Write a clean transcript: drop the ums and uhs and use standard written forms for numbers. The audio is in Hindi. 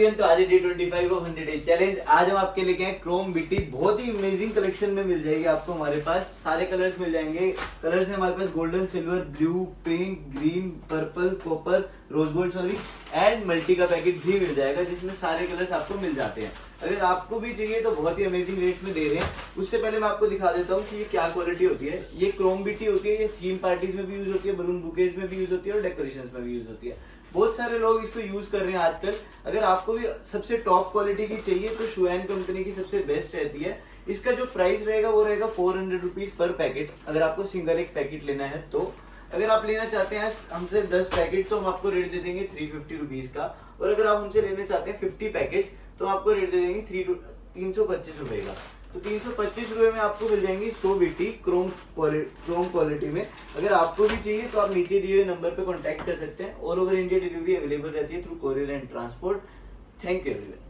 तो आज डे 25 ऑफ 100 डेज चैलेंज। आज हम आपके लेके हैं क्रोम बीटी, बहुत ही अमेजिंग कलेक्शन में मिल जाएगी आपको। हमारे पास सारे कलर्स मिल जाएंगे। कलर्स है हमारे पास golden, silver, blue, pink, green, purple, copper, rose gold sorry and multi का पैकेट भी मिल जाएगा, जिसमें सारे कलर्स आपको मिल जाते हैं। अगर आपको भी चाहिए तो बहुत ही अमेजिंग रेट्स में दे रहे हैं। उससे पहले मैं आपको दिखा देता हूँ कि ये क्या क्वालिटी होती है। ये क्रोम बीटी होती है, ये थीम पार्टीज में भी यूज होती है, बलून बुकेज में भी यूज होती है और डेकोरेशन में भी यूज होती है। बहुत सारे लोग इसको यूज कर रहे हैं आजकल। अगर आपको भी सबसे टॉप क्वालिटी की चाहिए तो शुएन कंपनी की सबसे बेस्ट रहती है। इसका जो प्राइस रहेगा वो रहेगा 400 रुपीज पर पैकेट, अगर आपको सिंगल एक पैकेट लेना है तो। अगर आप लेना चाहते हैं हमसे 10 पैकेट तो हम आपको रेट दे देंगे 350 रुपीज का, और अगर आप हमसे लेने चाहते हैं 50 पैकेट्स तो आपको रेट दे देंगे 325 रुपए का। तो 325 रुपए में आपको मिल जाएंगी 100 बीटी क्रोम क्वालिटी में। अगर आपको भी चाहिए तो आप नीचे दिए हुए नंबर पे कांटेक्ट कर सकते हैं। All over India delivery available रहती है through courier and transport. Thank you everyone.